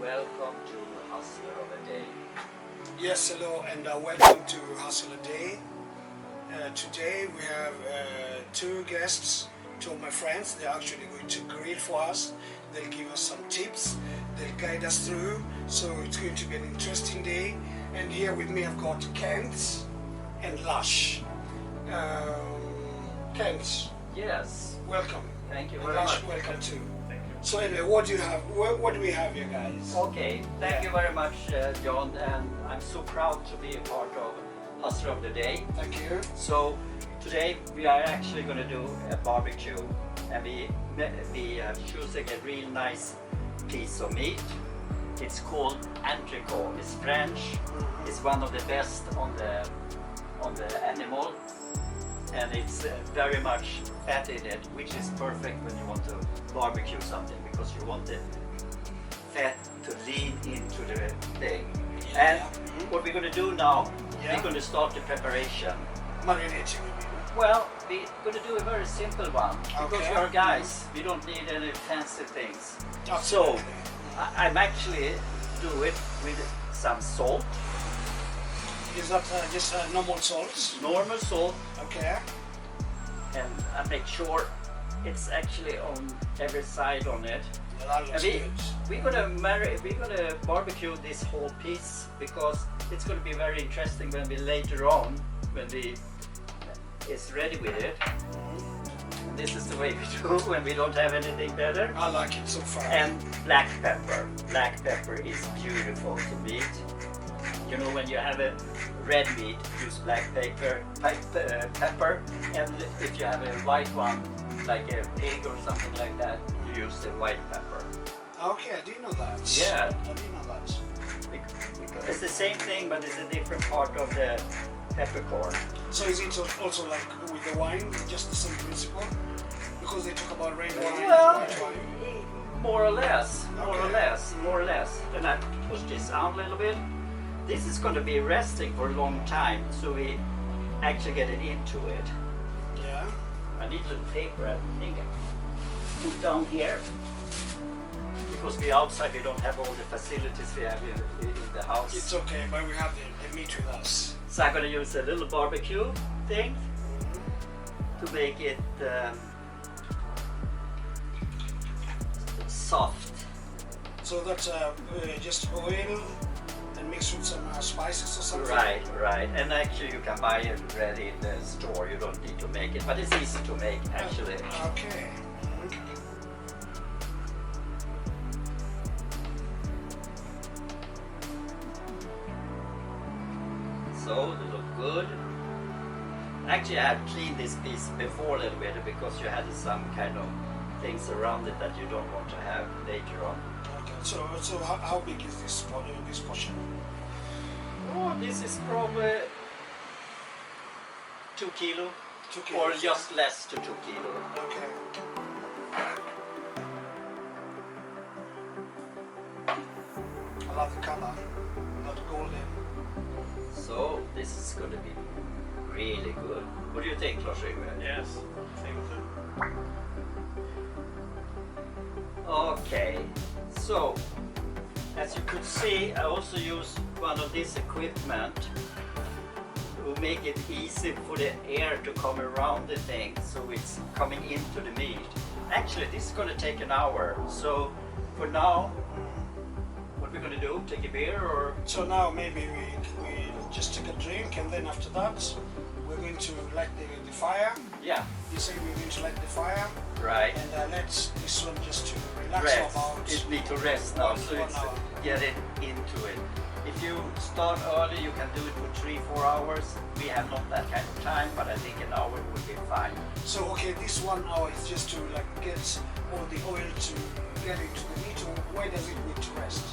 welcome to Hustler of the Day. Yes, hello, and welcome to Hustler Day. Today we have two guests, two of my friends. They're actually going to grill for us. They'll give us some tips. They'll guide us through. So it's going to be an interesting day. And here with me I've got Kent and Lush. Kent, Yes, welcome. thank you And very Lush, much. welcome too. Thank you. So anyway, what do you have? What do we have here, guys? Okay, thank you very much, John, and I'm so proud to be a part of Hustler of the Day. Thank you. So today we are actually going to do a barbecue, and we are choosing a real nice piece of meat. It's called entrecôte. It's French. It's one of the best on the animal, and it's very much fat in it, which is perfect when you want to barbecue something, because you want the fat to lean into the thing. And what we're going to do now, we're going to start the preparation. Marinating, you mean? Well, we're going to do a very simple one, because Okay. we are guys. We don't need any fancy things. So Absolutely. I'm actually do it with some salt, Is that just normal salt? normal salt, Okay. and I make sure it's actually on every side on it. Yeah, that looks And good. we're gonna barbecue this whole piece, because it's gonna be very interesting when we later on, when we is ready with it. This is the way we do when we don't have anything better. I like it so far. And black pepper. Black pepper is beautiful to meat. You know, when you have a red meat, use black pepper, and if you have a white one, like a pig or something like that, you use the white pepper. Okay, I didn't know that. Yeah. I didn't know that. Because it's the same thing, but it's a different part of the peppercorn. So is it also like with the wine, just the same principle? Because they talk about red wine, Well, white wine. more or less, more or Okay. less, more or less. Then I push this out a little bit. This is going to be resting for a long time, so we actually get it into it. Yeah. I need a little paper, I think. Put down here. Because we outside, we don't have all the facilities we have in the house. It's okay, but we have the meat with us. So I'm going to use a little barbecue thing to make it soft. So that's just oil and mixed with some spices or something? Right, right. And actually you can buy it ready in the store. You don't need to make it, but it's easy to make actually. Okay. So they look good. Actually I have cleaned this piece before a little bit, because you had some kind of things around it that you don't want to have later on. Okay. So how big is this portion? Oh, this is probably 2 kilo. 2 Or kilos. just less to 2 kilo. Okay. I love the color, not golden. So this is going to be really good. What do you think, Lars? Yes, same thing. Okay, so as you could see, I also use one of this equipment to make it easy for the air to come around the thing, so it's coming into the meat. Actually, this is going to take an hour. So for now, what we're going to do? Take a beer or? So now maybe we just take a drink, and then after that we're going to light the fire. Yeah, You say we're going to light the fire, right. and let this one just to relax Rest. for about. It need to rest now, so 1 it's hour. get it into it. If you start early, you can do it for 3-4 hours. We have not that kind of time, but I think an hour would be fine. So okay, this 1 hour is just to like get all the oil to get into the meat. Or why does it need to rest?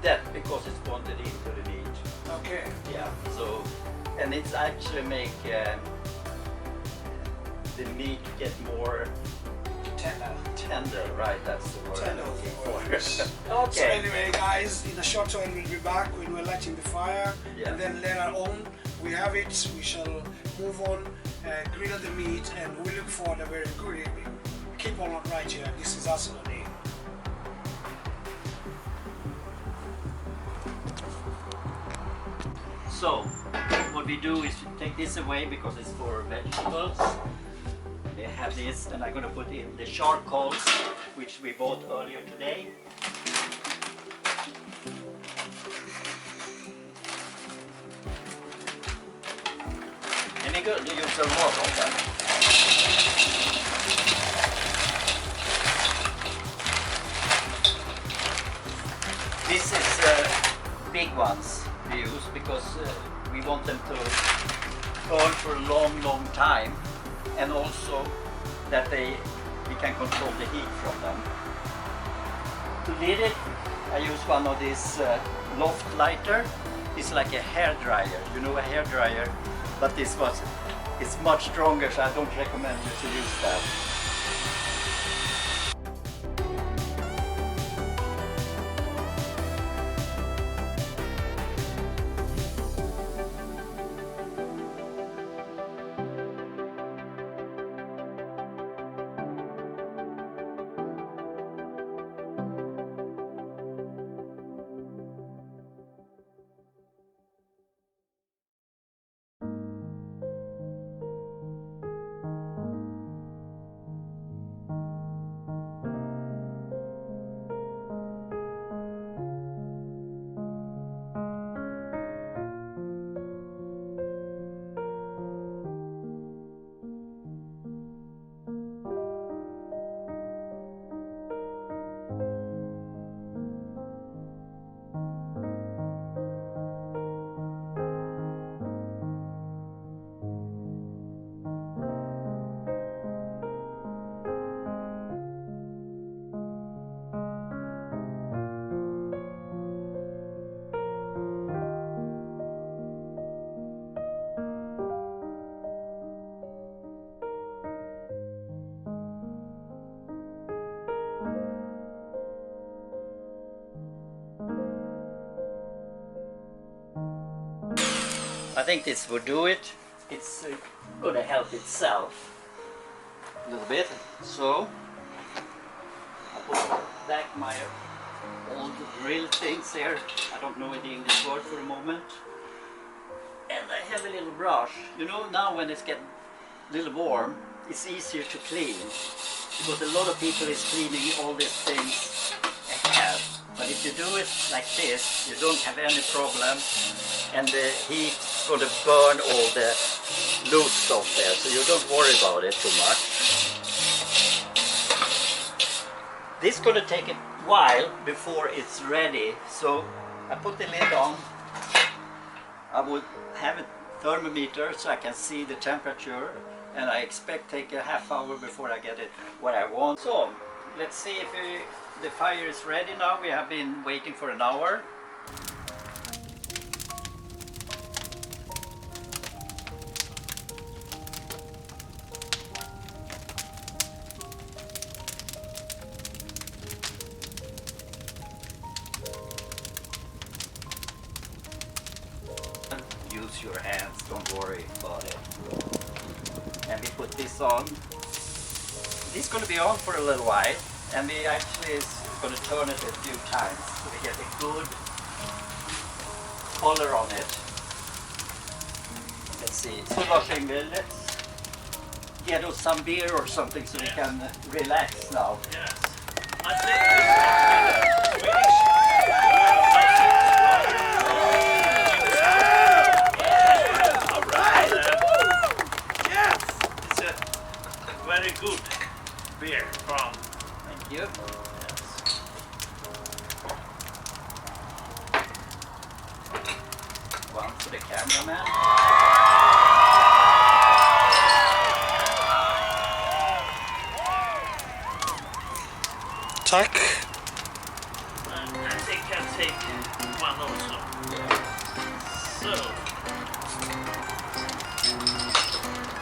That because it's bonded into the meat. Okay. Yeah. So, and it's actually make the meat get more tender. Right. That's the word I'm looking for. So Okay. anyway, guys, in a short while we'll be back when we're lighting the fire, Yeah. and then later on we have it. We shall move on, grill the meat, and we look for a very good evening. Keep on right here. This is Hustler Day. So what we do is take this away because it's for vegetables. They have this, and I'm going to put in the charcoals, which we bought earlier today. And we're going to use a lot of them. This is big ones we use because we want them to burn for a long time, and also that we can control the heat from them. To lit it, I use one of these loft lighter. It's like a hair dryer, you know, a hair dryer, but this was it's much stronger, so I don't recommend you to use that. I think this will do it. It's going to help itself a little bit. So I put back my old grill things here. I don't know the English word for a moment. And I have a little brush. You know, now when it's getting a little warm, it's easier to clean. Because a lot of people is cleaning all these things ahead. But if you do it like this, you don't have any problem. And the heat's going to burn all the loose stuff there, so you don't worry about it too much. This is going to take a while before it's ready, so I put the lid on. I would have a thermometer so I can see the temperature, and I expect to take a half hour before I get it where I want. So let's see if the fire is ready now. We have been waiting for an hour. Use your hands, don't worry about it. And we put this on. This is going to be on for a little while, and we actually is going to turn it a few times so we get a good color on it. Let's see. So Lars-Inge, let's get us some beer or something so we can relax now. Yes. I think Swedish. Very good beer from. Thank you. Yes. One for the cameraman. Tack. And I think I'll take one also. So.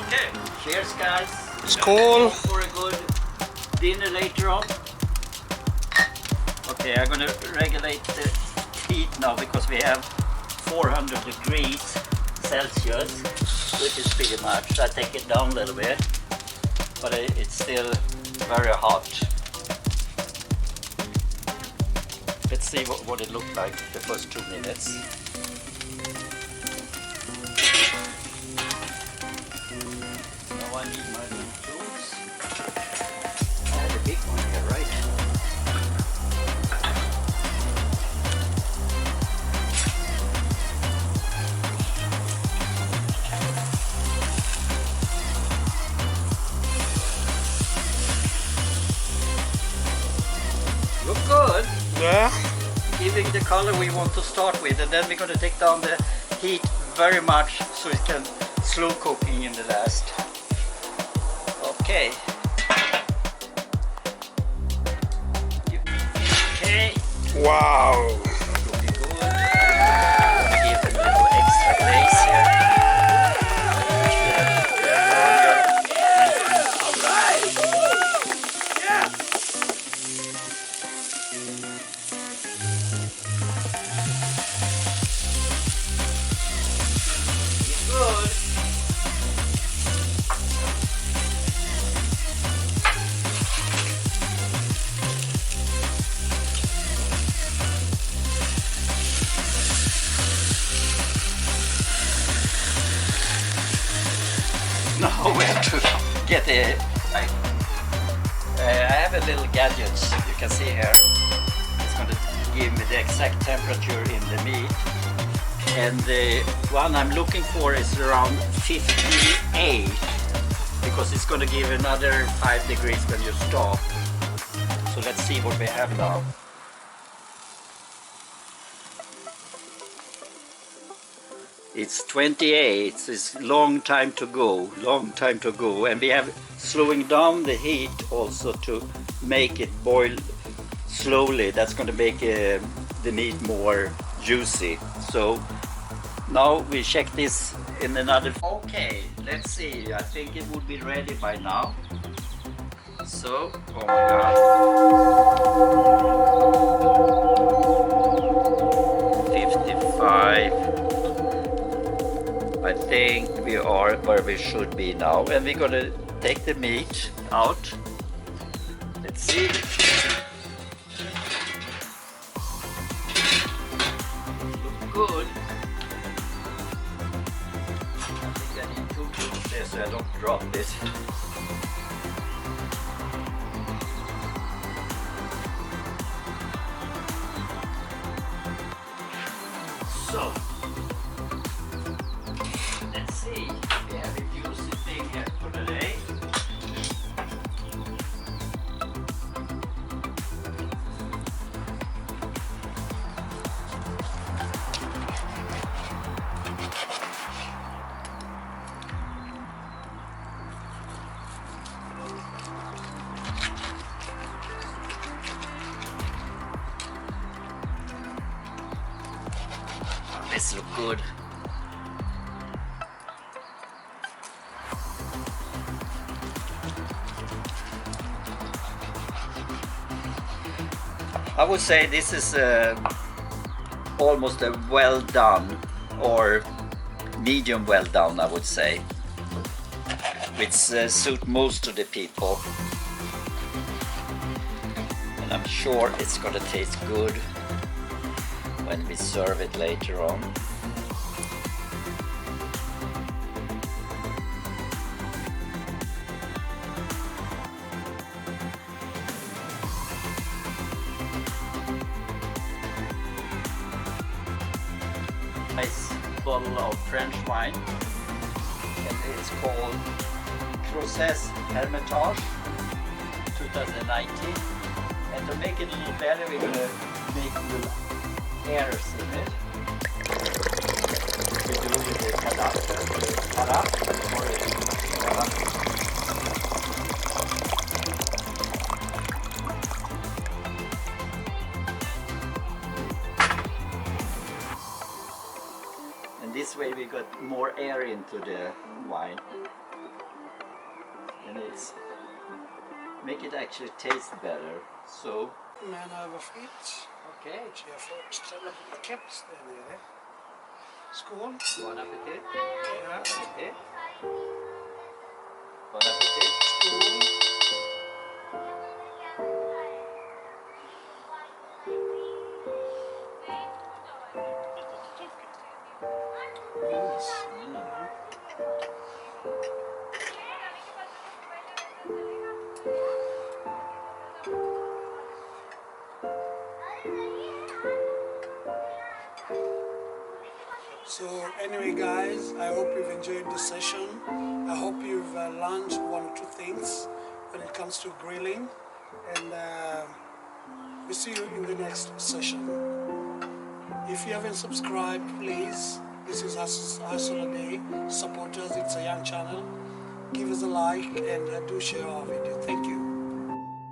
Okay. Cheers, guys. Skål. For a good dinner later on. Okay, I'm gonna regulate the heat now because we have 400 degrees Celsius, which is pretty much. I take it down a little bit, but it's still very hot. Let's see what it looked like the first 2 minutes. Yeah. Giving the color we want to start with, and then we're going to take down the heat very much so it can slow cooking in the last. Okay. Okay. Wow. Looking good. Gonna give it a little extra glaze here. Good. Now we have to get the. I have a little gadgets you can see here. It's going to give me the exact temperature in the meat. And the one I'm looking for is around 58 because it's going to give another 5 degrees when you stop. So let's see what we have now. It's 28, it's a long time to go, and we have slowing down the heat also to make it boil slowly. That's going to make the meat more juicy. So now we check this in another. Okay, let's see. I think it would be ready by now. So, oh my god. 55. I think we are where we should be now, and we're gonna take the meat out. Let's see. Look good. I think I need 2 tools there so I don't drop this. So. Let's see, we have a juicy thing here for today. This looks good. I would say this is almost a well done or medium well done, I would say, which suit most of the people, and I'm sure it's gonna taste good when we serve it later on. Nice bottle of French wine, and it's called Crozes Hermitage 2019. And to make it a little better, we're going to make little airs in it. We do with the carafe. This way we got more air into the wine, and it's make it actually taste better. Så Men överfritt. okej. Så jag får ställa på keps där nere. Skål. Bon appétit. Ja. Appétit. Bon appétit. Skål. So anyway guys, I hope you've enjoyed this session. I hope you've learned 1 or 2 things when it comes to grilling, and We see you in the next session. If you haven't subscribed, please. This is Hustle a Day. Support us. It's a young channel. Give us a like and do share our video. Thank you.